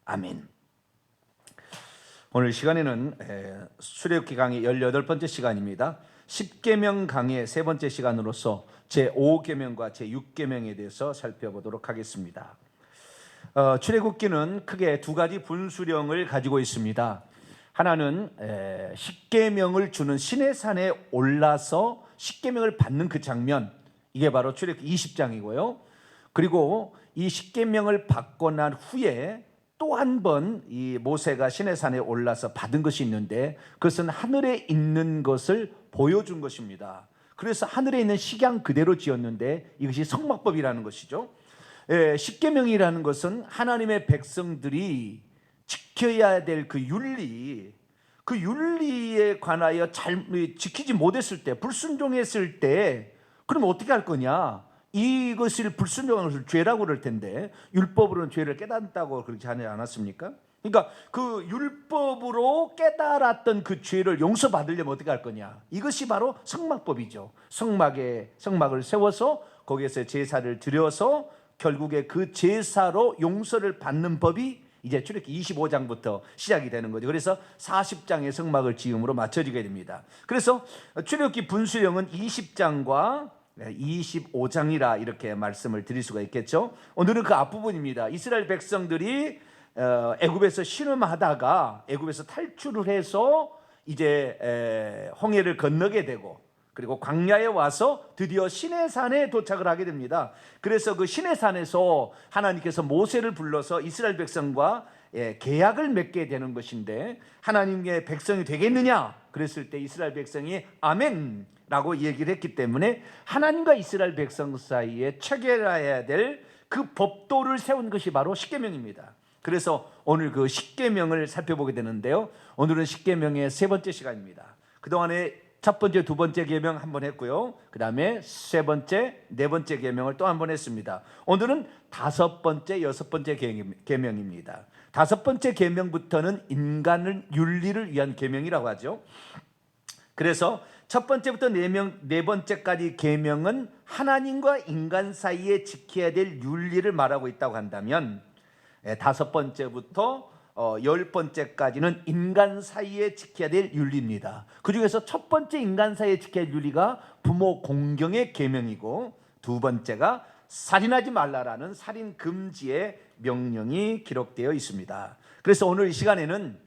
아멘. 오늘 시간에는 출애굽기 강의 18번째 시간입니다. 10계명 강의 세 번째 시간으로서 제5계명과 제6계명에 대해서 살펴보도록 하겠습니다. 출애굽기는 크게 두 가지 분수령을 가지고 있습니다. 하나는 10계명을 주는 시내산에 올라서 10계명을 받는 그 장면, 이게 바로 출애굽기 20장이고요. 그리고 이 10계명을 받고 난 후에 또 한 번 이 모세가 시내산에 올라서 받은 것이 있는데, 그것은 하늘에 있는 것을 보여준 것입니다. 그래서 하늘에 있는 식양 그대로 지었는데 이것이 성막법이라는 것이죠. 10계명이라는 것은 하나님의 백성들이 지켜야 될 그 윤리에 관하여 잘 지키지 못했을 때, 불순종했을 때, 그럼 어떻게 할 거냐? 이것을 불순종한 것을 죄라고 그럴 텐데, 율법으로는 죄를 깨닫다고 그렇게 하지 않았습니까? 그러니까 그 율법으로 깨달았던 그 죄를 용서받으려면 어떻게 할 거냐? 이것이 바로 성막법이죠. 성막을 세워서 거기에서 제사를 드려서 결국에 그 제사로 용서를 받는 법이 이제 출애굽기 25장부터 시작이 되는 거죠. 그래서 40장의 성막을 지음으로 맞춰지게 됩니다. 그래서 출애굽기 분수령은 20장과 25장이라 이렇게 말씀을 드릴 수가 있겠죠. 오늘은 그 앞부분입니다. 이스라엘 백성들이 애굽에서 신음하다가 애굽에서 탈출을 해서 이제 홍해를 건너게 되고, 그리고 광야에 와서 드디어 시내산에 도착을 하게 됩니다. 그래서 그 시내산에서 하나님께서 모세를 불러서 이스라엘 백성과 계약을 맺게 되는 것인데, 하나님의 백성이 되겠느냐? 그랬을 때 이스라엘 백성이 아멘 라고 얘기를 했기 때문에 하나님과 이스라엘 백성 사이에 체결해야 될 그 법도를 세운 것이 바로 십계명입니다. 그래서 오늘 그 십계명을 살펴보게 되는데요, 오늘은 십계명의 세 번째 시간입니다. 그동안에 첫 번째, 두 번째 계명 한 번 했고요, 그 다음에 세 번째, 네 번째 계명을 또 한 번 했습니다. 오늘은 다섯 번째, 여섯 번째 계명입니다. 다섯 번째 계명부터는 인간을 윤리를 위한 계명이라고 하죠. 그래서 첫 번째부터 네 번째까지 계명은 하나님과 인간 사이에 지켜야 될 윤리를 말하고 있다고 한다면, 다섯 번째부터 10번째까지는 인간 사이에 지켜야 될 윤리입니다. 그 중에서 첫 번째 인간 사이에 지켜야 할 윤리가 부모 공경의 계명이고, 두 번째가 살인하지 말라라는 살인 금지의 명령이 기록되어 있습니다. 그래서 오늘 이 시간에는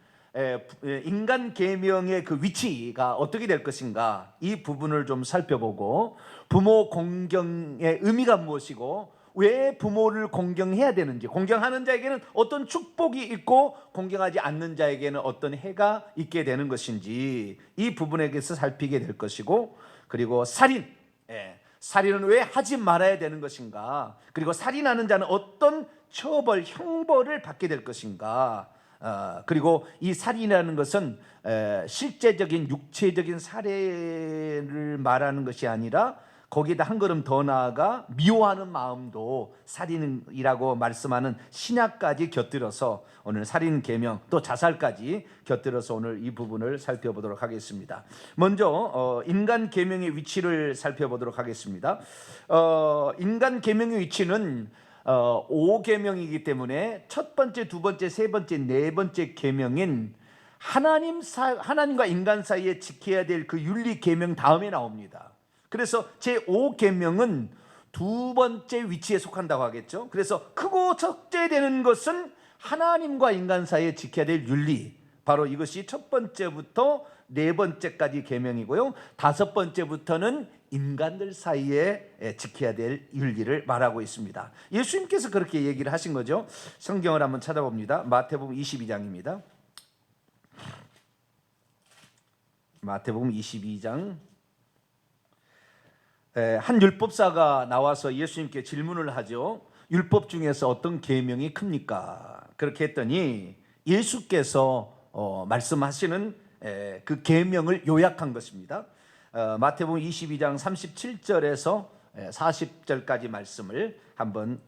인간 계명의 그 위치가 어떻게 될 것인가, 이 부분을 좀 살펴보고, 부모 공경의 의미가 무엇이고 왜 부모를 공경해야 되는지, 공경하는 자에게는 어떤 축복이 있고 공경하지 않는 자에게는 어떤 해가 있게 되는 것인지, 이 부분에 대해서 살피게 될 것이고, 그리고 살인은 왜 하지 말아야 되는 것인가, 그리고 살인하는 자는 어떤 처벌, 형벌을 받게 될 것인가, 그리고 이 살인이라는 것은 실제적인 육체적인 살해를 말하는 것이 아니라 거기에다 한 걸음 더 나아가 미워하는 마음도 살인이라고 말씀하는 신약까지 곁들여서 오늘 살인 계명, 또 자살까지 곁들여서 오늘 이 부분을 살펴보도록 하겠습니다. 먼저 인간 계명의 위치를 살펴보도록 하겠습니다. 인간 계명의 위치는 5계명이기 때문에 첫 번째, 두 번째, 세 번째, 네 번째 계명인 하나님과 인간 사이에 지켜야 될 그 윤리 계명 다음에 나옵니다. 그래서 제5계명은 두 번째 위치에 속한다고 하겠죠. 그래서 크고 첫째 되는 것은 하나님과 인간 사이에 지켜야 될 윤리, 바로 이것이 첫 번째부터 네 번째까지 계명이고요, 다섯 번째부터는 인간들 사이에 지켜야 될 윤리를 말하고 있습니다. 예수님께서 그렇게 얘기를 하신 거죠. 성경을 한번 찾아봅니다. 마태복음 22장입니다. 마태복음 22장. 한 율법사가 나와서 예수님께 질문을 하죠. 율법 중에서 어떤 계명이 큽니까? 그렇게 했더니 예수께서 말씀하시는 그 계명을 요약한 것입니다. 마태복음 22장 37절에서 40절까지 말씀을 한번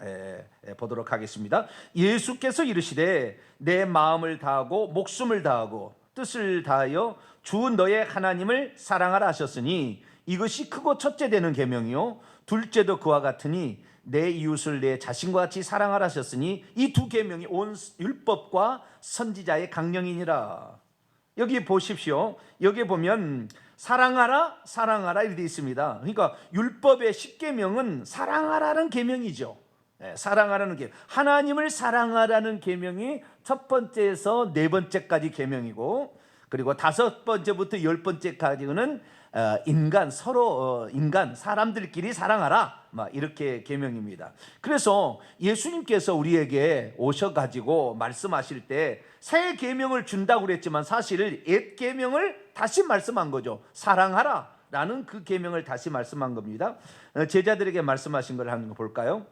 보도록 하겠습니다. 예수께서 이르시되 내 마음을 다하고 목숨을 다하고 뜻을 다하여 주 너의 하나님을 사랑하라 하셨으니 이것이 크고 첫째 되는 계명이요 둘째도 그와 같으니 내 이웃을 내 자신과 같이 사랑하라 하셨으니 이 두 계명이 온 율법과 선지자의 강령이니라. 여기 보십시오. 여기 보면 사랑하라 사랑하라 이렇게 되어 있습니다. 그러니까 율법의 10계명은 사랑하라는 계명이죠. 사랑하라는 계명, 하나님을 사랑하라는 계명이 첫 번째에서 네 번째까지 계명이고, 그리고 다섯 번째부터 10번째까지는 인간 서로 인간 사람들끼리 사랑하라 막 이렇게 계명입니다. 그래서 예수님께서 우리에게 오셔가지고 말씀하실 때 새 계명을 준다고 그랬지만 사실 옛 계명을 다시 말씀한 거죠. 사랑하라 라는 그 계명을 다시 말씀한 겁니다. 제자들에게 말씀하신 걸 한번 볼까요?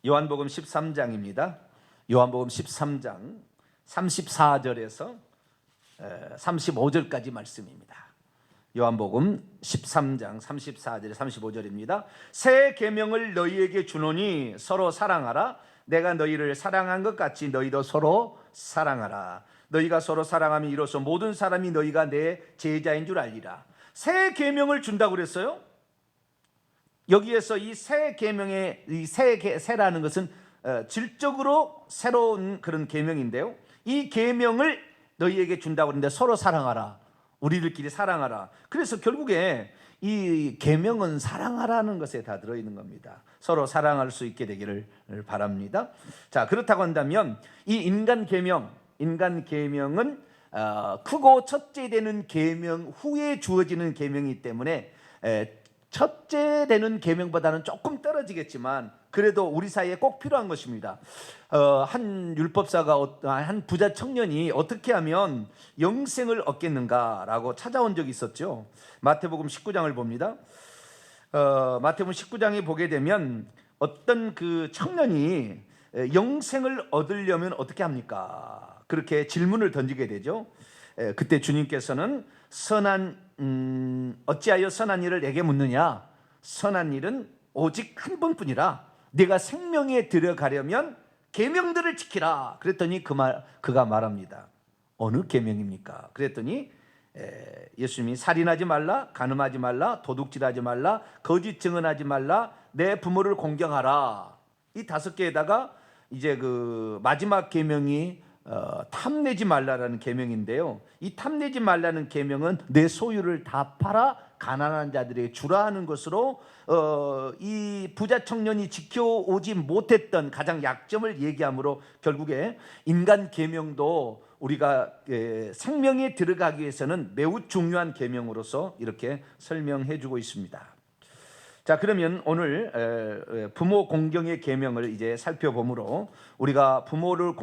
요한복음 13장입니다. 요한복음 13장 34절에서 35절까지 말씀입니다. 요한복음 13장 34절 35절입니다. 새 계명을 너희에게 주노니 서로 사랑하라. 내가 너희를 사랑한 것 같이 너희도 서로 사랑하라. 너희가 서로 사랑하면 이로써 모든 사람이 너희가 내 제자인 줄 알리라. 새 계명을 준다고 그랬어요. 여기에서 이 새 계명의 이 새라는 것은 질적으로 새로운 그런 계명인데요. 이 계명을 너희에게 준다고 그러는데 서로 사랑하라. 우리들끼리 사랑하라. 그래서 결국에 이 계명은 사랑하라는 것에 다 들어있는 겁니다. 서로 사랑할 수 있게 되기를 바랍니다. 자, 그렇다고 한다면 이 인간 계명은 크고 첫째 되는 계명 후에 주어지는 계명이기 때문에 첫째 되는 계명보다는 조금 떨어지겠지만 그래도 우리 사이에 꼭 필요한 것입니다. 한 율법사가 한 부자 청년이 어떻게 하면 영생을 얻겠는가라고 찾아온 적이 있었죠. 마태복음 19장을 봅니다. 마태복음 19장에 보게 되면 어떤 그 청년이 영생을 얻으려면 어떻게 합니까? 그렇게 질문을 던지게 되죠. 그때 주님께서는 어찌하여 선한 일을 내게 묻느냐? 선한 일은 오직 한 번뿐이라. 네가 생명에 들어가려면 계명들을 지키라. 그랬더니 그가 말합니다. 어느 계명입니까? 그랬더니 예수님이 살인하지 말라, 간음하지 말라, 도둑질하지 말라, 거짓 증언하지 말라, 내 부모를 공경하라. 이 5개에다가 이제 그 마지막 계명이 탐내지 말라라는 계명인데요. 이 탐내지 말라는 계명은 내 소유를 다 팔아 가난한 자들에게 주라 하는 것으로 이 부자 청년이 지켜오지 못했던 가장 약점을 얘기하므로 결국에 인간 계명도 우리가 생명에 들어가기 위해서는 매우 중요한 계명으로서 이렇게 설명해 주고 있습니다. 자, 그러면 오늘 부모 공경의 계명을 이제 살펴보므로 우리가 부모를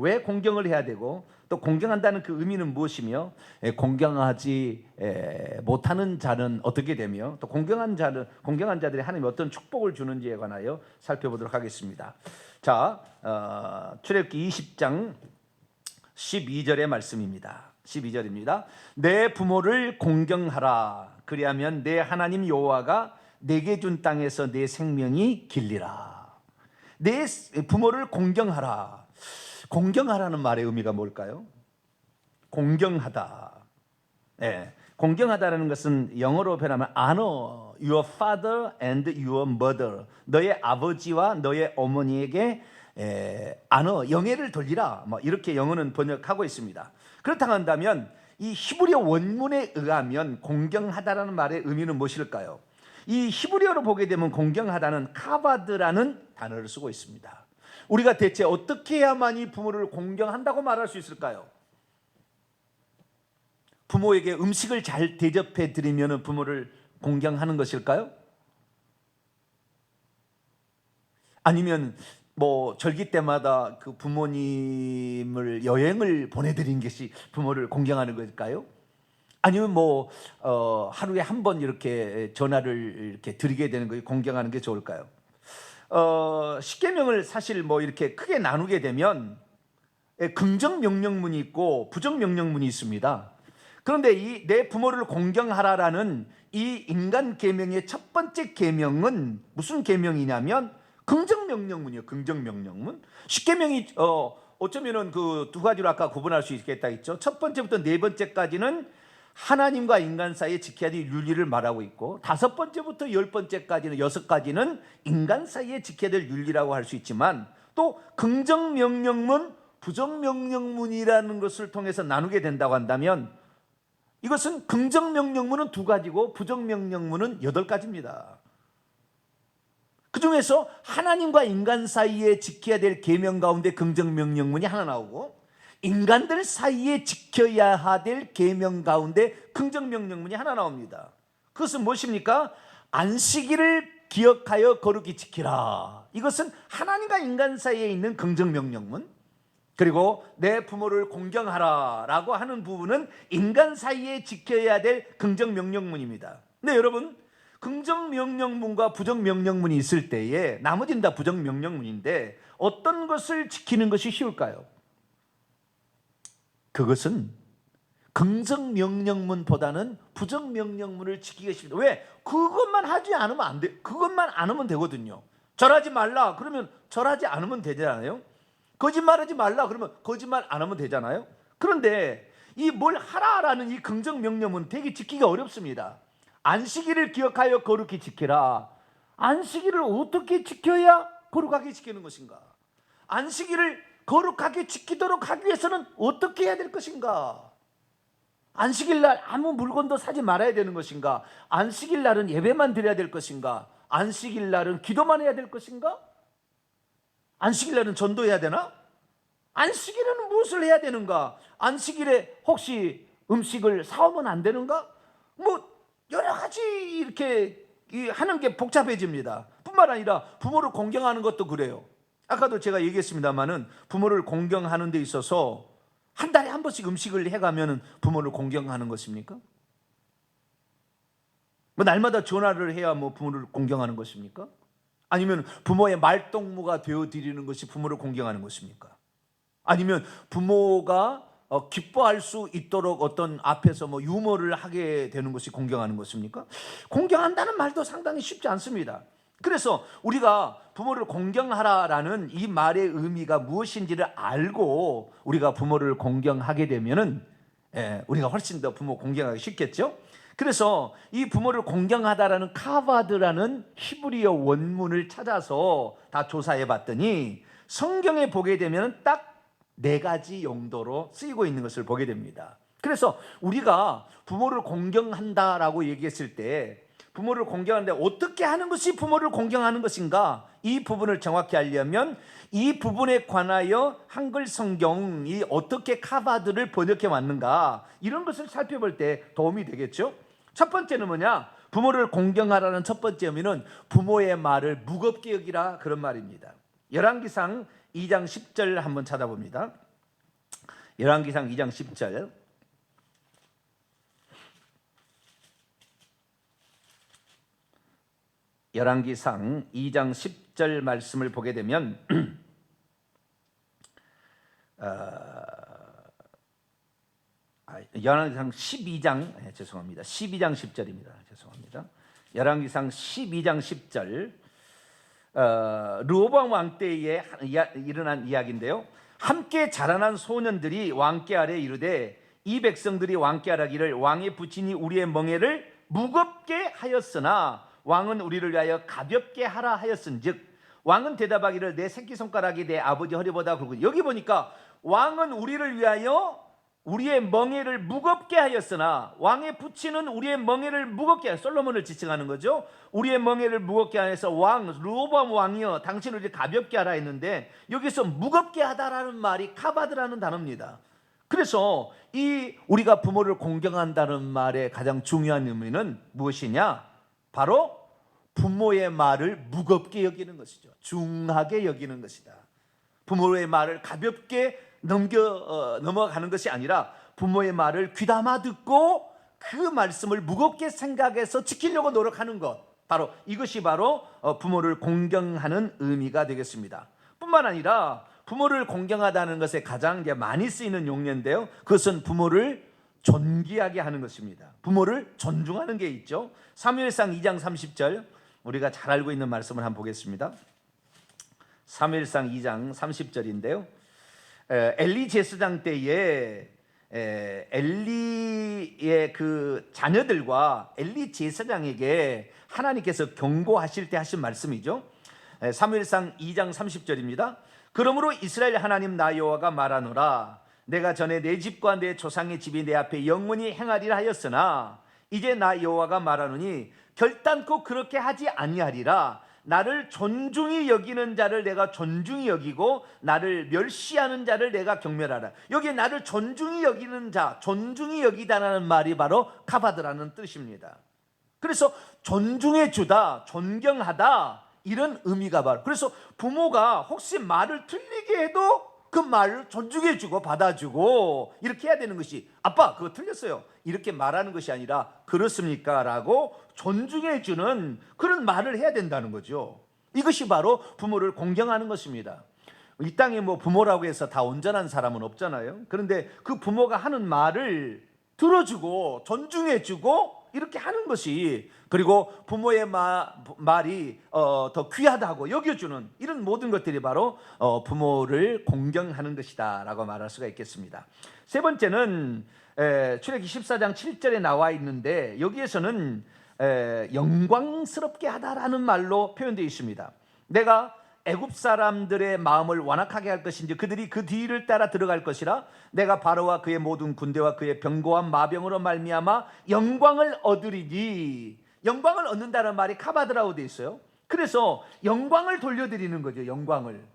왜 공경을 해야 되고 또 공경한다는 그 의미는 무엇이며 공경하지 못하는 자는 어떻게 되며 또 공경한 자들이 하나님이 어떤 축복을 주는지에 관하여 살펴보도록 하겠습니다. 자, 출애굽기 20장 12절의 말씀입니다. 12절입니다. 내 부모를 공경하라. 그리하면 내 하나님 여호와가 내게 준 땅에서 내 생명이 길리라. 내 부모를 공경하라. 공경하라는 말의 의미가 뭘까요? 공경하다. 공경하다라는 것은 영어로 표현하면 honor your father and your mother. 너의 아버지와 너의 어머니에게 영예를 돌리라. 이렇게 영어는 번역하고 있습니다. 그렇다고 한다면 이 히브리어 원문에 의하면 공경하다라는 말의 의미는 무엇일까요? 이 히브리어로 보게 되면 공경하다는 카바드라는 단어를 쓰고 있습니다. 우리가 대체 어떻게 해야만이 부모를 공경한다고 말할 수 있을까요? 부모에게 음식을 잘 대접해 드리면 부모를 공경하는 것일까요? 아니면 절기 때마다 그 부모님을 여행을 보내드린 것이 부모를 공경하는 것일까요? 아니면 하루에 한 번 이렇게 전화를 이렇게 드리게 되는 것이 공경하는 게 좋을까요? 십계명을 사실 이렇게 크게 나누게 되면 긍정 명령문이 있고 부정 명령문이 있습니다. 그런데 이 내 부모를 공경하라라는 이 인간 계명의 첫 번째 계명은 무슨 계명이냐면 긍정 명령문이요. 긍정 명령문. 십계명이 어쩌면은 그 두 가지로 아까 구분할 수 있겠다 했죠. 첫 번째부터 네 번째까지는 하나님과 인간 사이에 지켜야 될 윤리를 말하고 있고, 5번째부터 10번째까지는 6가지는 인간 사이에 지켜야 될 윤리라고 할 수 있지만, 또 긍정 명령문, 부정 명령문이라는 것을 통해서 나누게 된다고 한다면, 이것은 긍정 명령문은 2가지고 부정 명령문은 8가지입니다. 그 중에서 하나님과 인간 사이에 지켜야 될 계명 가운데 긍정 명령문이 하나 나오고, 인간들 사이에 지켜야 될 계명 가운데 긍정 명령문이 하나 나옵니다. 그것은 무엇입니까? 안식일을 기억하여 거룩히 지키라. 이것은 하나님과 인간 사이에 있는 긍정 명령문. 그리고 내 부모를 공경하라 라고 하는 부분은 인간 사이에 지켜야 될 긍정 명령문입니다. 근데 여러분, 긍정 명령문과 부정 명령문이 있을 때에 나머지는 다 부정 명령문인데 어떤 것을 지키는 것이 쉬울까요? 그것은 긍정 명령문보다는 부정 명령문을 지키기가 쉽습니다. 왜? 그것만 하지 않으면 안 돼. 그것만 안 하면 되거든요. 절하지 말라 그러면 절하지 않으면 되잖아요. 거짓말하지 말라 그러면 거짓말 안 하면 되잖아요. 그런데 이 뭘 하라라는 이 긍정 명령은 되게 지키기가 어렵습니다. 안식일을 기억하여 거룩히 지키라. 안식일을 어떻게 지켜야 거룩하게 지키는 것인가? 안식일을 거룩하게 지키도록 하기 위해서는 어떻게 해야 될 것인가? 안식일 날 아무 물건도 사지 말아야 되는 것인가? 안식일 날은 예배만 드려야 될 것인가? 안식일 날은 기도만 해야 될 것인가? 안식일 날은 전도해야 되나? 안식일에는 무엇을 해야 되는가? 안식일에 혹시 음식을 사오면 안 되는가? 뭐 여러 가지 이렇게 하는 게 복잡해집니다. 뿐만 아니라 부모를 공경하는 것도 그래요. 아까도 제가 얘기했습니다마는 부모를 공경하는 데 있어서 한 달에 한 번씩 음식을 해가면 부모를 공경하는 것입니까? 뭐 날마다 전화를 해야 뭐 부모를 공경하는 것입니까? 아니면 부모의 말동무가 되어드리는 것이 부모를 공경하는 것입니까? 아니면 부모가 기뻐할 수 있도록 어떤 앞에서 뭐 유머를 하게 되는 것이 공경하는 것입니까? 공경한다는 말도 상당히 쉽지 않습니다. 그래서 우리가 부모를 공경하라라는 이 말의 의미가 무엇인지를 알고 우리가 부모를 공경하게 되면은 우리가 훨씬 더 부모 공경하기 쉽겠죠? 그래서 이 부모를 공경하다라는 카바드라는 히브리어 원문을 찾아서 다 조사해 봤더니 성경에 보게 되면 딱 4가지 용도로 쓰이고 있는 것을 보게 됩니다. 그래서 우리가 부모를 공경한다라고 얘기했을 때 부모를 공경하는데 어떻게 하는 것이 부모를 공경하는 것인가? 이 부분을 정확히 알려면 이 부분에 관하여 한글 성경이 어떻게 카바드를 번역해 왔는가 이런 것을 살펴볼 때 도움이 되겠죠. 첫 번째는 뭐냐? 부모를 공경하라는 첫 번째 의미는 부모의 말을 무겁게 여기라 그런 말입니다. 열왕기상 2장 10절 한번 찾아봅니다. 열왕기상 2장 10절. 열왕기상 2장 10절 말씀을 보게 되면 열왕기상 12장 죄송합니다. 12장 10절입니다. 죄송합니다. 열왕기상 12장 10절 르호보암 왕 때에 일어난 이야기인데요. 함께 자라난 소년들이 왕께 아래 이르되 이 백성들이 왕께 아라기를 왕의 부친이 우리의 멍에를 무겁게 하였으나 왕은 우리를 위하여 가볍게 하라 하였은즉 왕은 대답하기를 내 새끼손가락이 내 아버지 허리보다 굵으니 여기 보니까 왕은 우리를 위하여 우리의 멍에를 무겁게 하였으나 왕의 부친은 우리의 멍에를 무겁게 하여 솔로몬을 지칭하는 거죠. 우리의 멍에를 무겁게 하여서 왕 르호보암 왕이여 당신을 이제 가볍게 하라 했는데 여기서 무겁게 하다라는 말이 카바드라는 단어입니다. 그래서 이 우리가 부모를 공경한다는 말의 가장 중요한 의미는 무엇이냐? 바로 부모의 말을 무겁게 여기는 것이죠. 중하게 여기는 것이다. 부모의 말을 가볍게 넘어가는 것이 아니라 부모의 말을 귀담아 듣고 그 말씀을 무겁게 생각해서 지키려고 노력하는 것, 바로 이것이 바로 부모를 공경하는 의미가 되겠습니다. 뿐만 아니라 부모를 공경하다는 것에 가장 많이 쓰이는 용례인데요, 그것은 부모를 존귀하게 하는 것입니다. 부모를 존중하는 게 있죠. 사무엘상 2장 30절 우리가 잘 알고 있는 말씀을 한번 보겠습니다. 사무엘상 2장 30절인데요 엘리 제사장 때에 엘리의 그 자녀들과 엘리 제사장에게 하나님께서 경고하실 때 하신 말씀이죠. 사무엘상 2장 30절입니다. 그러므로 이스라엘 하나님 나 여호와가 말하노라 내가 전에 내 집과 내 조상의 집이 내 앞에 영원히 행하리라 하였으나 이제 나 여호와가 말하노니 결단코 그렇게 하지 아니하리라. 나를 존중히 여기는 자를 내가 존중히 여기고 나를 멸시하는 자를 내가 경멸하라. 여기에 나를 존중히 여기는 자, 존중히 여기다라는 말이 바로 카바드라는 뜻입니다. 그래서 존중해 주다, 존경하다 이런 의미가 바로. 그래서 부모가 혹시 말을 틀리게 해도 그 말을 존중해 주고 받아주고 이렇게 해야 되는 것이, 아빠 그거 틀렸어요 이렇게 말하는 것이 아니라 그렇습니까? 라고 존중해 주는 그런 말을 해야 된다는 거죠. 이것이 바로 부모를 공경하는 것입니다. 이 땅에 뭐 부모라고 해서 다 온전한 사람은 없잖아요. 그런데 그 부모가 하는 말을 들어주고 존중해 주고 이렇게 하는 것이, 그리고 부모의 말이 더 귀하다고 여겨주는 이런 모든 것들이 바로 부모를 공경하는 것이다 라고 말할 수가 있겠습니다. 세 번째는 출애굽기 14장 7절에 나와 있는데 여기에서는 영광스럽게 하다라는 말로 표현되어 있습니다. 내가 애굽 사람들의 마음을 완악하게 할 것인지 그들이 그 뒤를 따라 들어갈 것이라. 내가 바로와 그의 모든 군대와 그의 병거와 마병으로 말미암아 영광을 얻으리니. 영광을 얻는다는 말이 카바드라고 되어 있어요. 그래서 영광을 돌려드리는 거죠. 영광을.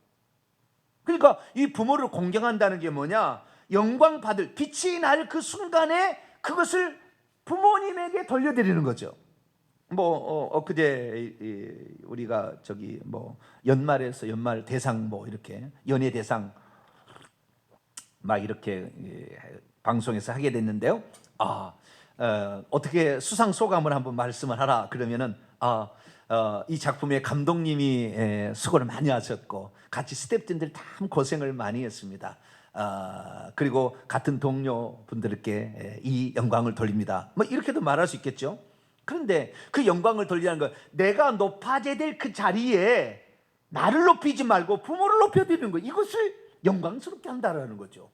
그러니까 이 부모를 공경한다는 게 뭐냐, 영광 받을 빛이 날 그 순간에 그것을 부모님에게 돌려드리는 거죠. 엊그제 우리가 저기 연말에서 연말 대상 이렇게 연예 대상 막 이렇게 방송에서 하게 됐는데요. 어떻게 수상 소감을 한번 말씀을 하라 그러면은 이 작품의 감독님이 수고를 많이 하셨고 같이 스태프진들 참 고생을 많이 했습니다. 그리고 같은 동료분들께 이 영광을 돌립니다. 이렇게도 말할 수 있겠죠. 그런데 그 영광을 돌리는 거, 내가 높아져야 될 그 자리에 나를 높이지 말고 부모를 높여드리는 거, 이것을 영광스럽게 한다라는 거죠.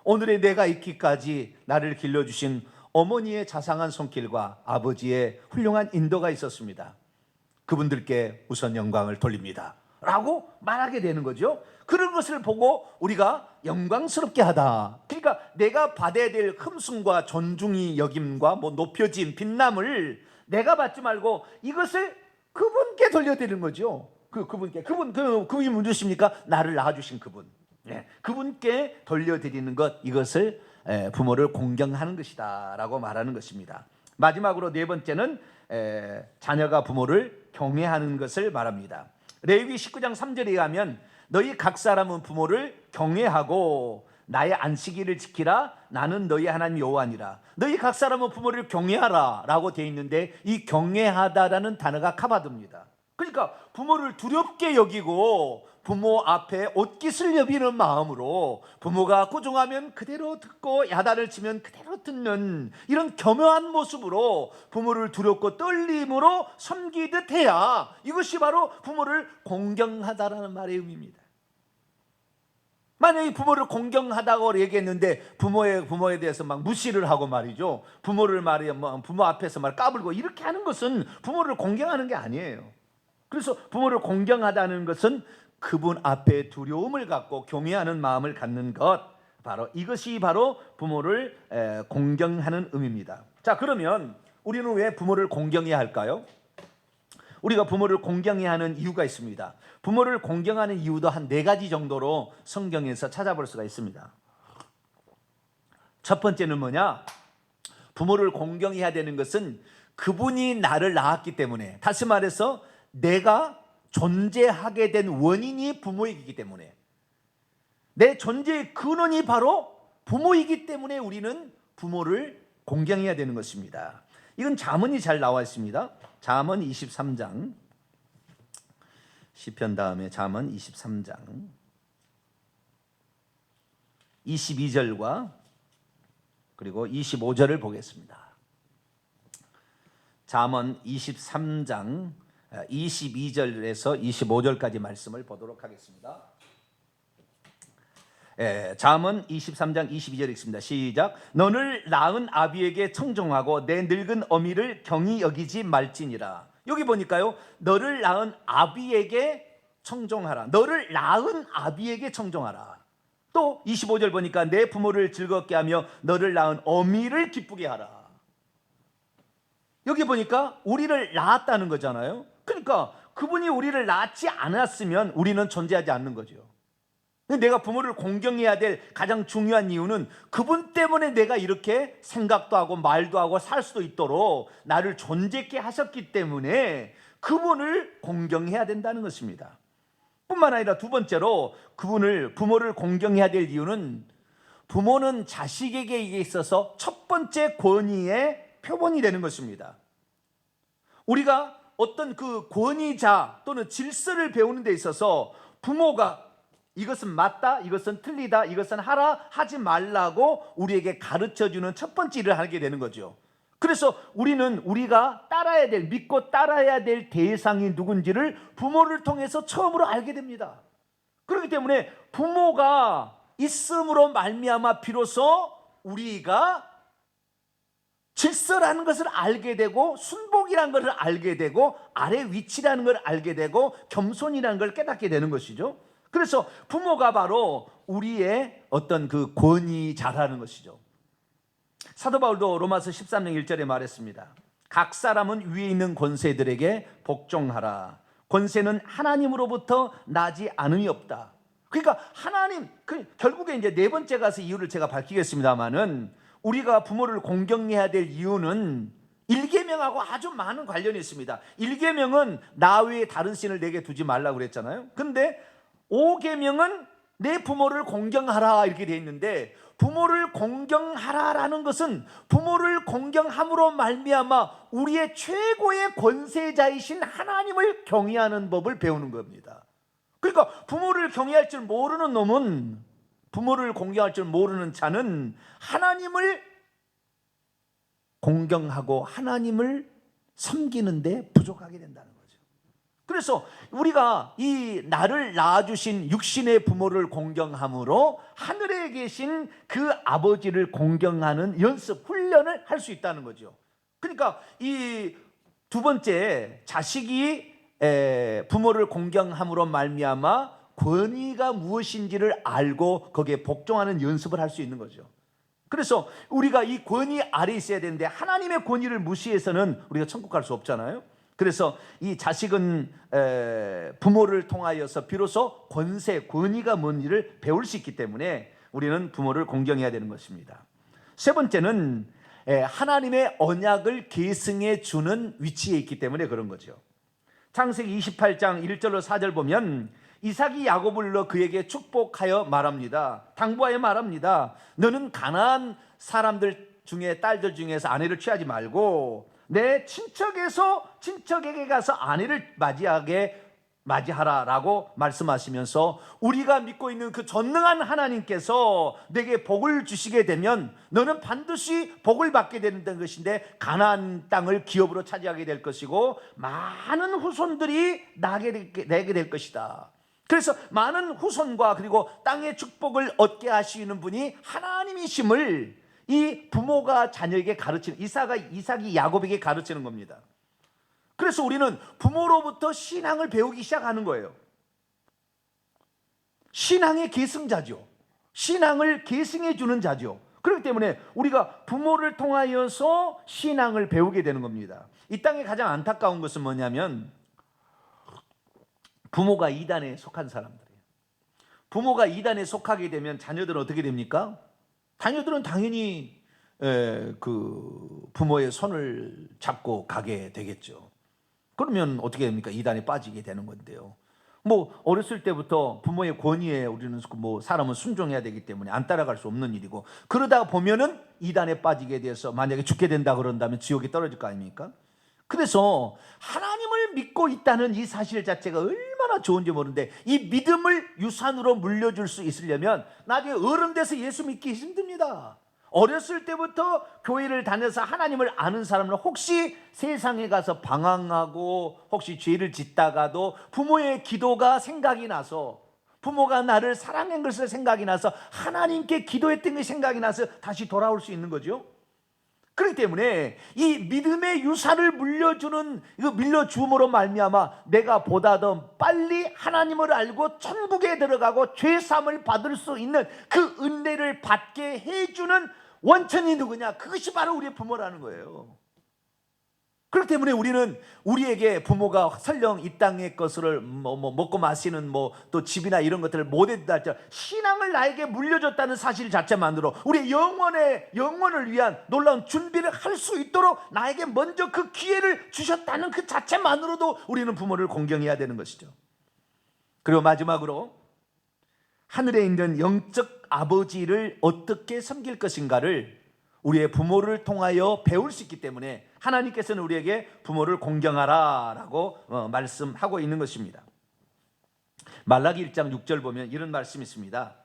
오늘의 내가 있기까지 나를 길러주신 어머니의 자상한 손길과 아버지의 훌륭한 인도가 있었습니다. 그분들께 우선 영광을 돌립니다 라고 말하게 되는 거죠. 그런 것을 보고 우리가 영광스럽게 하다, 그러니까 내가 받아야 될 흠숭과 존중이 여김과 높여진 빛남을 내가 받지 말고 이것을 그분께 돌려드리는 거죠. 그분이 누구십니까? 나를 낳아주신 그분. 그분께 돌려드리는 것, 이것을 부모를 공경하는 것이다 라고 말하는 것입니다. 마지막으로 네 번째는 자녀가 부모를 경외하는 것을 말합니다. 레위기 19장 3절에 가면 너희 각 사람은 부모를 경외하고 나의 안식일을 지키라. 나는 너희 하나님 여호와니라. 너희 각 사람은 부모를 경외하라 라고 되어 있는데 이 경외하다라는 단어가 카바드입니다. 그러니까 부모를 두렵게 여기고 부모 앞에 옷깃을 여비는 마음으로, 부모가 꾸중하면 그대로 듣고 야단을 치면 그대로 듣는 이런 겸허한 모습으로 부모를 두렵고 떨림으로 섬기듯 해야, 이것이 바로 부모를 공경하다라는 말의 의미입니다. 만약에 부모를 공경하다고 얘기했는데 부모에 대해서 막 무시를 하고 말이죠, 부모를 부모 앞에서 까불고 이렇게 하는 것은 부모를 공경하는 게 아니에요. 그래서 부모를 공경하다는 것은 그분 앞에 두려움을 갖고 경외하는 마음을 갖는 것, 이것이 바로 부모를 공경하는 의미입니다. 자, 그러면 우리는 왜 부모를 공경해야 할까요? 우리가 부모를 공경해야 하는 이유가 있습니다. 부모를 공경하는 이유도 한 4가지 정도로 성경에서 찾아볼 수가 있습니다. 첫 번째는 뭐냐? 부모를 공경해야 되는 것은 그분이 나를 낳았기 때문에, 다시 말해서 내가 존재하게 된 원인이 부모이기 때문에, 내 존재의 근원이 바로 부모이기 때문에 우리는 부모를 공경해야 되는 것입니다. 이건 잠언이 잘 나와 있습니다. 잠언 23장, 시편 다음에 잠언 23장 22절과 그리고 25절을 보겠습니다. 잠언 23장 22절에서 25절까지 말씀을 보도록 하겠습니다. 잠언 23장 22절 읽습니다. 시작. 너를 낳은 아비에게 청종하고 내 늙은 어미를 경히 여기지 말지니라. 여기 보니까요, 너를 낳은 아비에게 청종하라. 너를 낳은 아비에게 청종하라. 또 25절 보니까 내 부모를 즐겁게 하며 너를 낳은 어미를 기쁘게 하라. 여기 보니까 우리를 낳았다는 거잖아요. 그러니까 그분이 우리를 낳지 않았으면 우리는 존재하지 않는 거죠. 내가 부모를 공경해야 될 가장 중요한 이유는 그분 때문에 내가 이렇게 생각도 하고 말도 하고 살 수도 있도록 나를 존재케 하셨기 때문에 그분을 공경해야 된다는 것입니다. 뿐만 아니라 두 번째로 부모를 공경해야 될 이유는 부모는 자식에게 있어서 첫 번째 권위의 표본이 되는 것입니다. 우리가 어떤 그 권위자 또는 질서를 배우는 데 있어서 부모가 이것은 맞다, 이것은 틀리다, 이것은 하라, 하지 말라고 우리에게 가르쳐주는 첫 번째 일을 하게 되는 거죠. 그래서 우리가 믿고 따라야 될 대상이 누군지를 부모를 통해서 처음으로 알게 됩니다. 그렇기 때문에 부모가 있음으로 말미암아 비로소 우리가 질서라는 것을 알게 되고 순복이라는 것을 알게 되고 아래 위치라는 걸 알게 되고 겸손이라는 걸 깨닫게 되는 것이죠. 그래서 부모가 바로 우리의 어떤 그 권위자라는 것이죠. 사도 바울도 로마서 13장 1절에 말했습니다. 각 사람은 위에 있는 권세들에게 복종하라. 권세는 하나님으로부터 나지 않음이 없다. 그러니까 결국에 이제 네 번째 가서 이유를 제가 밝히겠습니다만은 우리가 부모를 공경해야 될 이유는 1계명하고 아주 많은 관련이 있습니다. 1계명은 나 외에 다른 신을 내게 두지 말라고 그랬잖아요. 근데 5계명은 내 부모를 공경하라 이렇게 돼 있는데, 부모를 공경하라라는 것은 부모를 공경함으로 말미암아 우리의 최고의 권세자이신 하나님을 경외하는 법을 배우는 겁니다. 그러니까 부모를 경외할 줄 모르는 놈은, 부모를 공경할 줄 모르는 자는 하나님을 공경하고 하나님을 섬기는데 부족하게 된다는 거죠. 그래서 우리가 이 나를 낳아주신 육신의 부모를 공경함으로 하늘에 계신 그 아버지를 공경하는 연습, 훈련을 할 수 있다는 거죠. 그러니까 이 두 번째, 자식이 부모를 공경함으로 말미암아 권위가 무엇인지를 알고 거기에 복종하는 연습을 할 수 있는 거죠. 그래서 우리가 이 권위 아래 있어야 되는데 하나님의 권위를 무시해서는 우리가 천국 갈 수 없잖아요. 그래서 이 자식은 부모를 통하여서 비로소 권위가 뭔지를 배울 수 있기 때문에 우리는 부모를 공경해야 되는 것입니다. 세 번째는 하나님의 언약을 계승해 주는 위치에 있기 때문에 그런 거죠. 창세기 28장 1절로 4절 보면 이삭이 야곱을 불러 그에게 축복하여 말합니다. 당부하여 말합니다. 너는 가나안 사람들 중에 딸들 중에서 아내를 취하지 말고 내 친척에게 가서 아내를 맞이하라라고 말씀하시면서 우리가 믿고 있는 그 전능한 하나님께서 내게 복을 주시게 되면 너는 반드시 복을 받게 되는 것인데 가나안 땅을 기업으로 차지하게 될 것이고 많은 후손들이 내게 될 것이다. 그래서 많은 후손과 그리고 땅의 축복을 얻게 하시는 분이 하나님이심을 이 부모가 자녀에게 가르치는, 이삭이 야곱에게 가르치는 겁니다. 그래서 우리는 부모로부터 신앙을 배우기 시작하는 거예요. 신앙의 계승자죠. 신앙을 계승해 주는 자죠. 그렇기 때문에 우리가 부모를 통하여서 신앙을 배우게 되는 겁니다. 이 땅에 가장 안타까운 것은 뭐냐면 부모가 이단에 속한 사람들이에요. 부모가 이단에 속하게 되면 자녀들은 어떻게 됩니까? 자녀들은 당연히 그 부모의 손을 잡고 가게 되겠죠. 그러면 어떻게 됩니까? 이단에 빠지게 되는 건데요. 어렸을 때부터 부모의 권위에 우리는 사람은 순종해야 되기 때문에 안 따라갈 수 없는 일이고, 그러다 보면은 이단에 빠지게 돼서 만약에 죽게 된다 그런다면 지옥에 떨어질 거 아닙니까? 그래서 하나님을 믿고 있다는 이 사실 자체가 얼마나 좋은지 모르는데, 이 믿음을 유산으로 물려줄 수 있으려면 나중에 어른 돼서 예수 믿기 힘듭니다. 어렸을 때부터 교회를 다녀서 하나님을 아는 사람은 혹시 세상에 가서 방황하고 혹시 죄를 짓다가도 부모의 기도가 생각이 나서 부모가 나를 사랑한 것을 생각이 나서 하나님께 기도했던 것이 생각이 나서 다시 돌아올 수 있는 거죠. 그렇기 때문에 이 믿음의 유산을 밀려주음으로 말미암아 내가 보다 더 빨리 하나님을 알고 천국에 들어가고 죄사함을 받을 수 있는 그 은혜를 받게 해주는 원천이 누구냐? 그것이 바로 우리의 부모라는 거예요. 그렇기 때문에 우리는 우리에게 부모가 설령 이 땅의 것을 먹고 마시는 또 집이나 이런 것들을 못 해준다 할지라도 신앙을 나에게 물려줬다는 사실 자체만으로 우리의 영혼을 위한 놀라운 준비를 할 수 있도록 나에게 먼저 그 기회를 주셨다는 그 자체만으로도 우리는 부모를 공경해야 되는 것이죠. 그리고 마지막으로 하늘에 있는 영적 아버지를 어떻게 섬길 것인가를 우리의 부모를 통하여 배울 수 있기 때문에 하나님께서는 우리에게 부모를 공경하라라고 말씀하고 있는 것입니다. 말라기 1장 6절 보면 이런 말씀이 있습니다.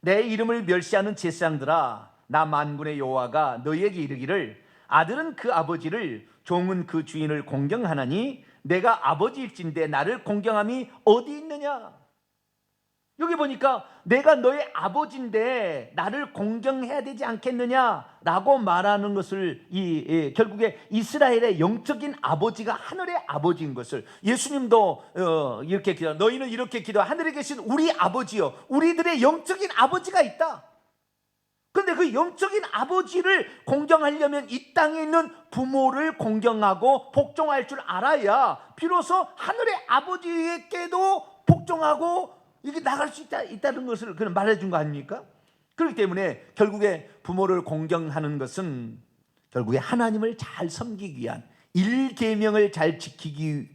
내 이름을 멸시하는 제사장들아, 나 만군의 여호와가 너희에게 이르기를 아들은 그 아버지를 종은 그 주인을 공경하나니 내가 아버지일진데 나를 공경함이 어디 있느냐? 여기 보니까 내가 너의 아버지인데 나를 공경해야 되지 않겠느냐라고 말하는 것을 결국에 이스라엘의 영적인 아버지가 하늘의 아버지인 것을 예수님도 이렇게 기도, 너희는 이렇게 기도, 하늘에 계신 우리 아버지요, 우리들의 영적인 아버지가 있다. 그런데 그 영적인 아버지를 공경하려면 이 땅에 있는 부모를 공경하고 복종할 줄 알아야 비로소 하늘의 아버지에게도 복종하고 이게 나갈 수 있다는 것을 그냥 말해준 거 아닙니까? 그렇기 때문에 결국에 부모를 공경하는 것은 결국에 하나님을 잘 섬기기 위한 1계명을 잘 지키기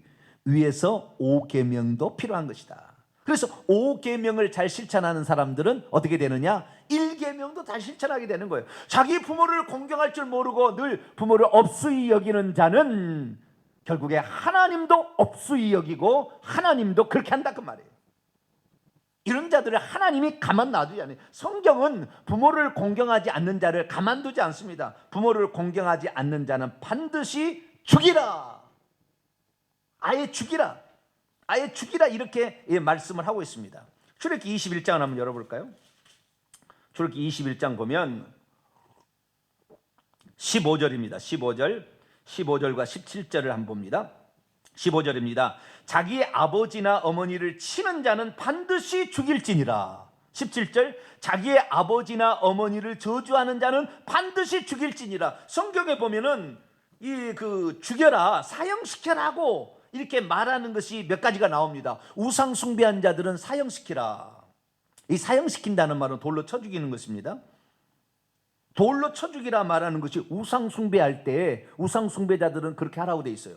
위해서 5계명도 필요한 것이다. 그래서 5계명을 잘 실천하는 사람들은 어떻게 되느냐? 1계명도 잘 실천하게 되는 거예요. 자기 부모를 공경할 줄 모르고 늘 부모를 업수히 여기는 자는 결국에 하나님도 업수히 여기고 하나님도 그렇게 한다 그 말이에요. 이런 자들을 하나님이 가만 놔두지 않아요. 성경은 부모를 공경하지 않는 자를 가만두지 않습니다. 부모를 공경하지 않는 자는 반드시 죽이라. 아예 죽이라. 아예 죽이라 이렇게 말씀을 하고 있습니다. 출애굽기 21장을 한번 열어볼까요? 출애굽기 21장 보면 15절입니다. 15절과 17절을 한번 봅니다. 15절입니다. 자기의 아버지나 어머니를 치는 자는 반드시 죽일지니라. 17절, 자기의 아버지나 어머니를 저주하는 자는 반드시 죽일지니라. 성경에 보면은 죽여라, 사형시켜라고 이렇게 말하는 것이 몇 가지가 나옵니다. 우상 숭배한 자들은 사형시키라. 이 사형시킨다는 말은 돌로 쳐 죽이는 것입니다. 돌로 쳐 죽이라 말하는 것이 우상 숭배할 때 우상 숭배자들은 그렇게 하라고 돼 있어요.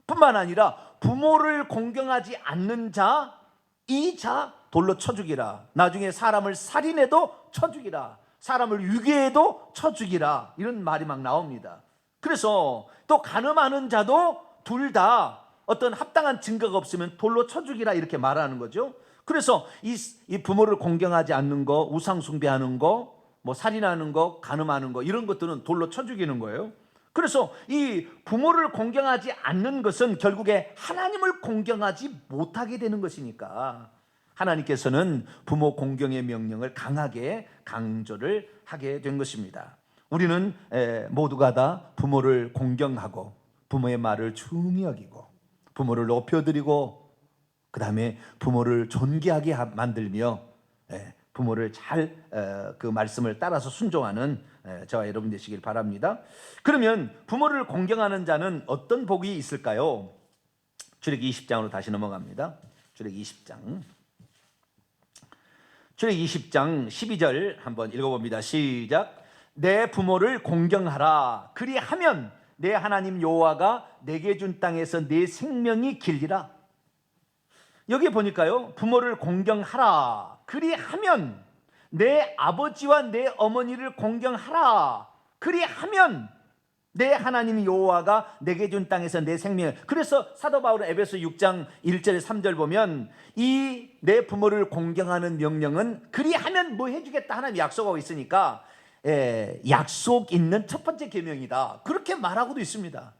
뿐만 아니라 부모를 공경하지 않는 자, 이 자 돌로 쳐 죽이라. 나중에 사람을 살인해도 쳐 죽이라. 사람을 유괴해도 쳐 죽이라. 이런 말이 막 나옵니다. 그래서 또 간음하는 자도 둘 다 어떤 합당한 증거가 없으면 돌로 쳐 죽이라 이렇게 말하는 거죠. 그래서 이 부모를 공경하지 않는 거, 우상 숭배하는 거, 살인하는 거, 간음하는 거 이런 것들은 돌로 쳐 죽이는 거예요. 그래서 이 부모를 공경하지 않는 것은 결국에 하나님을 공경하지 못하게 되는 것이니까 하나님께서는 부모 공경의 명령을 강하게 강조를 하게 된 것입니다. 우리는 모두가 다 부모를 공경하고 부모의 말을 중히 여기고 부모를 높여드리고 그 다음에 부모를 존귀하게 만들며 부모를 잘 그 말씀을 따라서 순종하는 저와 여러분 되시길 바랍니다. 그러면 부모를 공경하는 자는 어떤 복이 있을까요? 출애굽기 20장으로 다시 넘어갑니다. 출애굽기 20장 12절 한번 읽어봅니다. 시작. 내 부모를 공경하라. 그리하면 내 하나님 여호와가 내게 준 땅에서 내 생명이 길리라. 여기 보니까요, 부모를 공경하라. 그리하면 내 아버지와 내 어머니를 공경하라. 그리하면 내 하나님 여호와가 내게 준 땅에서 내 생명을. 그래서 사도 바울은 에베소 6장 1절 3절 보면 이 내 부모를 공경하는 명령은 그리하면 뭐 해주겠다 하나님 약속하고 있으니까 약속 있는 첫 번째 계명이다 그렇게 말하고도 있습니다.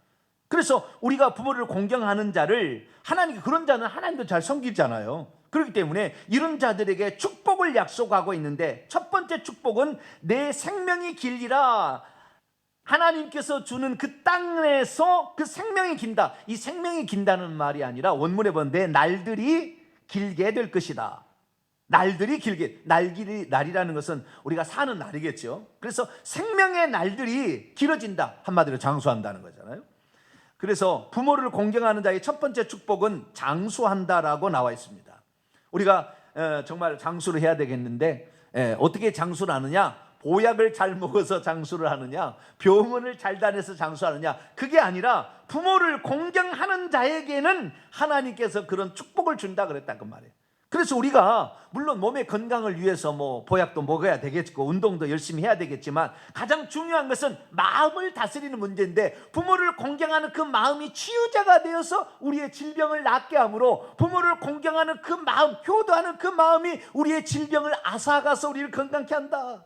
그래서 우리가 부모를 공경하는 자를 하나님, 그런 자는 하나님도 잘 섬기잖아요. 그렇기 때문에 이런 자들에게 축복을 약속하고 있는데, 첫 번째 축복은 내 생명이 길리라. 하나님께서 주는 그 땅에서 그 생명이 긴다. 이 생명이 긴다는 말이 아니라 원문에 보면 내 날들이 길게 될 것이다. 날들이 길게, 날이라는 것은 우리가 사는 날이겠죠. 그래서 생명의 날들이 길어진다. 한마디로 장수한다는 거잖아요. 그래서 부모를 공경하는 자의 첫 번째 축복은 장수한다라고 나와 있습니다. 우리가 정말 장수를 해야 되겠는데, 어떻게 장수를 하느냐? 보약을 잘 먹어서 장수를 하느냐, 병원을 잘 다녀서 장수하느냐, 그게 아니라 부모를 공경하는 자에게는 하나님께서 그런 축복을 준다 그랬다 그 말이에요. 그래서 우리가 물론 몸의 건강을 위해서 뭐 보약도 먹어야 되겠고 운동도 열심히 해야 되겠지만, 가장 중요한 것은 마음을 다스리는 문제인데, 부모를 공경하는 그 마음이 치유자가 되어서 우리의 질병을 낫게 하므로, 부모를 공경하는 그 마음, 효도하는 그 마음이 우리의 질병을 앗아가서 우리를 건강케 한다.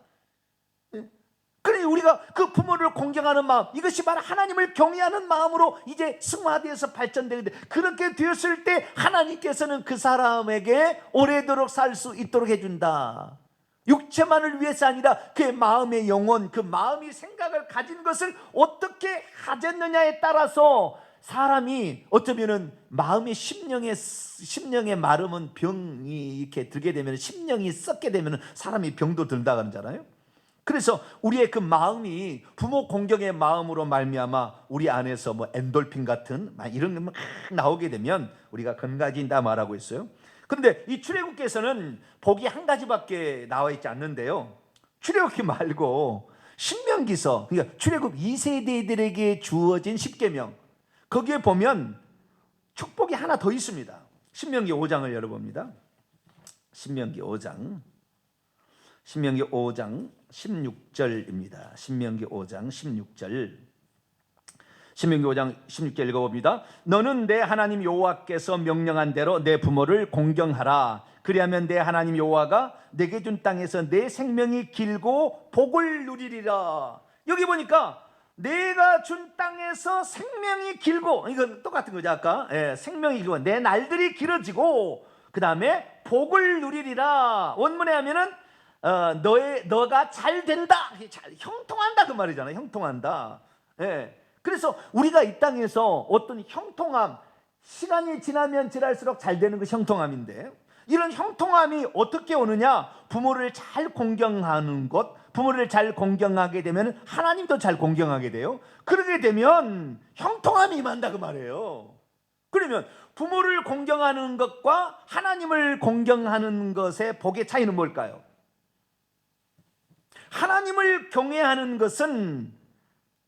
그러니 우리가 그 부모를 공경하는 마음, 이것이 바로 하나님을 경외하는 마음으로 이제 승화되어서 발전되는데, 그렇게 되었을 때 하나님께서는 그 사람에게 오래도록 살 수 있도록 해준다. 육체만을 위해서 아니라 그의 마음의 영혼, 그 마음이 생각을 가진 것을 어떻게 가졌느냐에 따라서 사람이 어쩌면은 마음의 심령의 마름은 병이 이렇게 들게 되면, 심령이 썩게 되면 사람이 병도 든다 그러잖아요. 그래서 우리의 그 마음이 부모 공경의 마음으로 말미암아 우리 안에서 뭐 엔돌핀 같은 이런 게 막 나오게 되면 우리가 건강해진다 말하고 있어요. 그런데 이 출애굽기에서는 복이 한 가지밖에 나와 있지 않는데요, 출애굽기 말고 신명기서, 그러니까 출애굽 2세대들에게 주어진 십계명, 거기에 보면 축복이 하나 더 있습니다. 신명기 5장을 열어봅니다. 신명기 5장 16절입니다. 신명기 5장 16절. 신명기 5장 16절 읽어봅니다. 너는 내 하나님 여호와께서 명령한 대로 내 부모를 공경하라. 그리하면 내 하나님 여호와가 내게 준 땅에서 내 생명이 길고 복을 누리리라. 여기 보니까 내가 준 땅에서 생명이 길고, 이건 똑같은 거죠. 아까 생명이 길고 내 날들이 길어지고, 그 다음에 복을 누리리라. 원문에 하면은 너가 잘 된다, 형통한다 그 말이잖아요. 형통한다. 그래서 우리가 이 땅에서 어떤 형통함, 시간이 지나면 지날수록 잘 되는 것이 형통함인데, 이런 형통함이 어떻게 오느냐? 부모를 잘 공경하는 것, 부모를 잘 공경하게 되면 하나님도 잘 공경하게 돼요. 그러게 되면 형통함이 임한다 그 말이에요. 그러면 부모를 공경하는 것과 하나님을 공경하는 것의 복의 차이는 뭘까요? 하나님을 경외하는 것은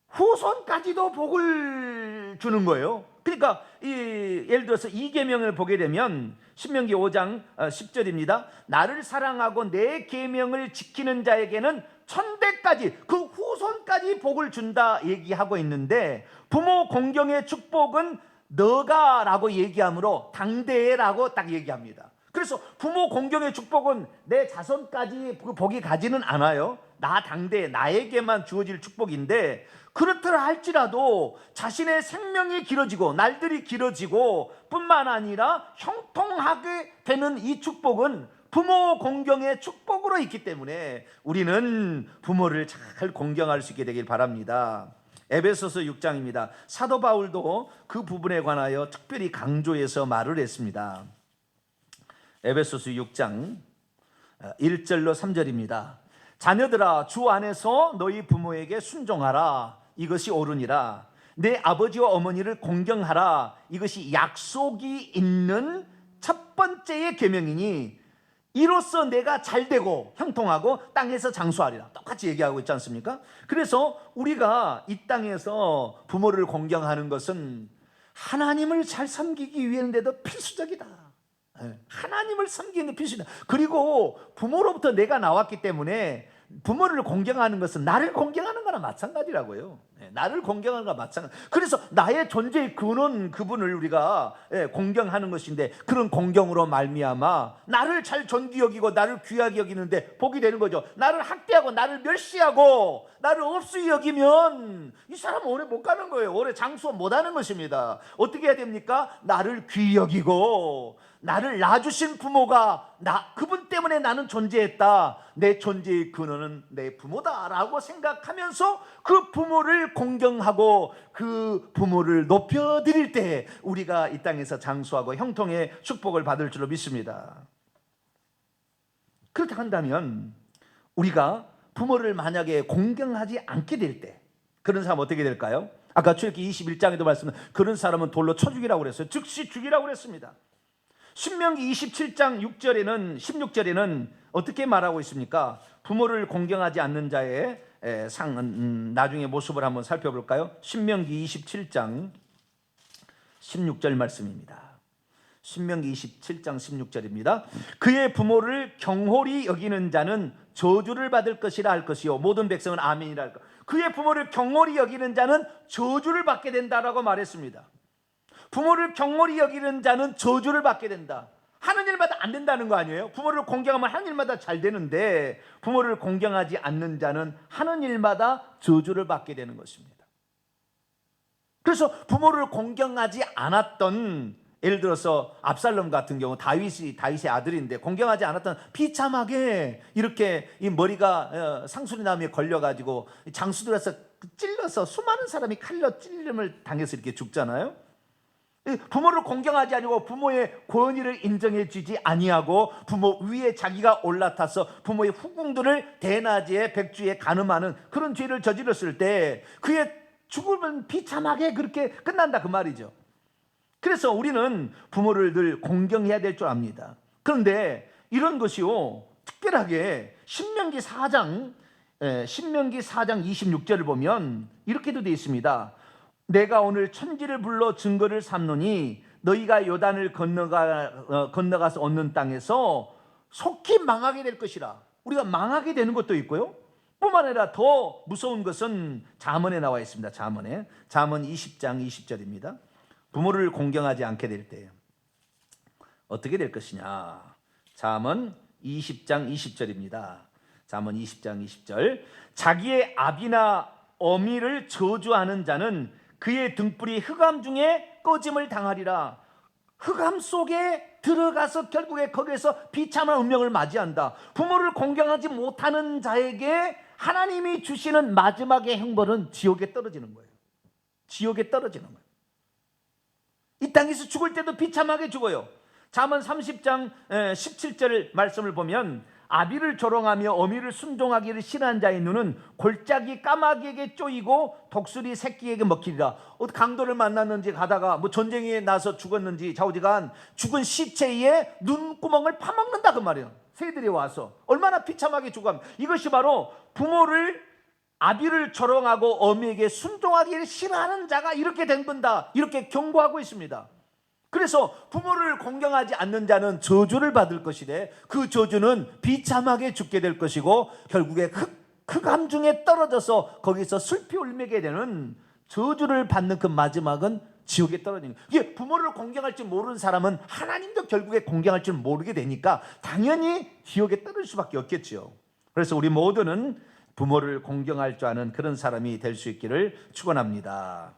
후손까지도 복을 주는 거예요. 그러니까 예를 들어서 이 계명을 보게 되면 신명기 5장 10절입니다. 나를 사랑하고 내 계명을 지키는 자에게는 천대까지, 그 후손까지 복을 준다 얘기하고 있는데, 부모 공경의 축복은 너가 라고 얘기하므로 당대라고 딱 얘기합니다. 그래서 부모 공경의 축복은 내 자손까지 복이 가지는 않아요. 나 당대, 나에게만 주어질 축복인데, 그렇더라 할지라도 자신의 생명이 길어지고 날들이 길어지고 뿐만 아니라 형통하게 되는 이 축복은 부모 공경의 축복으로 있기 때문에 우리는 부모를 잘 공경할 수 있게 되길 바랍니다. 에베소서 6장입니다. 사도 바울도 그 부분에 관하여 특별히 강조해서 말을 했습니다. 에베소서 6장 1절로 3절입니다. 자녀들아, 주 안에서 너희 부모에게 순종하라. 이것이 옳으니라. 내 아버지와 어머니를 공경하라. 이것이 약속이 있는 첫 번째의 계명이니, 이로써 내가 잘되고 형통하고 땅에서 장수하리라. 똑같이 얘기하고 있지 않습니까? 그래서 우리가 이 땅에서 부모를 공경하는 것은 하나님을 잘 섬기기 위해서도 필수적이다. 하나님을 섬기는 데 필수다. 그리고 부모로부터 내가 나왔기 때문에 부모를 공경하는 것은 나를 공경하는 거나 마찬가지라고요. 나를 공경하는 거나 마찬가지. 그래서 나의 존재의 근원, 그분을 우리가 공경하는 것인데, 그런 공경으로 말미암아 나를 잘 존귀 여기고 나를 귀하게 여기는데 복이 되는 거죠. 나를 학대하고 나를 멸시하고 나를 없이 여기면 이 사람은 오래 못 가는 거예요. 오래 장수 못 하는 것입니다. 어떻게 해야 됩니까? 나를 귀히 여기고 나를 낳아주신 부모가 그분 때문에 나는 존재했다. 내 존재의 근원은 내 부모다라고 생각하면서 그 부모를 공경하고 그 부모를 높여드릴 때 우리가 이 땅에서 장수하고 형통의 축복을 받을 줄로 믿습니다. 그렇다 한다면 우리가 부모를 만약에 공경하지 않게 될 때 그런 사람은 어떻게 될까요? 아까 출애굽기 21장에도 말씀, 그런 사람은 돌로 쳐 죽이라고 그랬어요. 즉시 죽이라고 그랬습니다. 신명기 27장 16절에는 어떻게 말하고 있습니까? 부모를 공경하지 않는 자의 상은 나중에 모습을 한번 살펴볼까요? 신명기 27장 16절 말씀입니다. 신명기 27장 16절입니다. 그의 부모를 경홀히 여기는 자는 저주를 받을 것이라 할 것이요 모든 백성은 아멘이라 할 것. 그의 부모를 경홀히 여기는 자는 저주를 받게 된다라고 말했습니다. 부모를 경홀히 여기는 자는 저주를 받게 된다. 하는 일마다 안 된다는 거 아니에요? 부모를 공경하면 하는 일마다 잘 되는데 부모를 공경하지 않는 자는 하는 일마다 저주를 받게 되는 것입니다. 그래서 부모를 공경하지 않았던, 예를 들어서 압살롬 같은 경우 다윗의 아들인데 공경하지 않았던, 비참하게 이렇게 이 머리가 상수리나무에 걸려가지고 장수들에서 찔러서 수많은 사람이 칼로 찔림을 당해서 이렇게 죽잖아요. 부모를 공경하지 아니고 부모의 권위를 인정해 주지 아니하고 부모 위에 자기가 올라타서 부모의 후궁들을 대낮에 백주에 간음하는 그런 죄를 저질렀을 때 그의 죽음은 비참하게 그렇게 끝난다 그 말이죠. 그래서 우리는 부모를 늘 공경해야 될 줄 압니다. 그런데 이런 것이요 특별하게 신명기 4장 26절을 보면 이렇게도 되어 있습니다. 내가 오늘 천지를 불러 증거를 삼노니 너희가 요단을 건너가서 얻는 땅에서 속히 망하게 될 것이라. 우리가 망하게 되는 것도 있고요, 뿐만 아니라 더 무서운 것은 잠언에 나와 있습니다. 잠언 20장 20절입니다. 부모를 공경하지 않게 될 때 어떻게 될 것이냐. 잠언 20장 20절입니다. 잠언 20장 20절. 자기의 아비나 어미를 저주하는 자는 그의 등불이 흑암 중에 꺼짐을 당하리라. 흑암 속에 들어가서 결국에 거기에서 비참한 운명을 맞이한다. 부모를 공경하지 못하는 자에게 하나님이 주시는 마지막의 형벌은 지옥에 떨어지는 거예요. 지옥에 떨어지는 거예요. 이 땅에서 죽을 때도 비참하게 죽어요. 잠언 30장 17절 말씀을 보면 아비를 조롱하며 어미를 순종하기를 싫어하는 자의 눈은 골짜기 까마귀에게 쪼이고 독수리 새끼에게 먹히리라. 강도를 만났는지 가다가 뭐 전쟁에 나서 죽었는지 좌우지간 죽은 시체에 눈구멍을 파먹는다 그 말이에요. 새들이 와서 얼마나 비참하게 죽어갑니다. 이것이 바로 부모를 아비를 조롱하고 어미에게 순종하기를 싫어하는 자가 이렇게 된 건다, 이렇게 경고하고 있습니다. 그래서 부모를 공경하지 않는 자는 저주를 받을 것이래. 그 저주는 비참하게 죽게 될 것이고 결국에 흑암 중에 떨어져서 거기서 슬피 울매게 되는 저주를 받는 그 마지막은 지옥에 떨어지는 거예요. 이게 부모를 공경할 줄 모르는 사람은 하나님도 결국에 공경할 줄 모르게 되니까 당연히 지옥에 떨어질 수밖에 없겠죠. 그래서 우리 모두는 부모를 공경할 줄 아는 그런 사람이 될 수 있기를 축원합니다.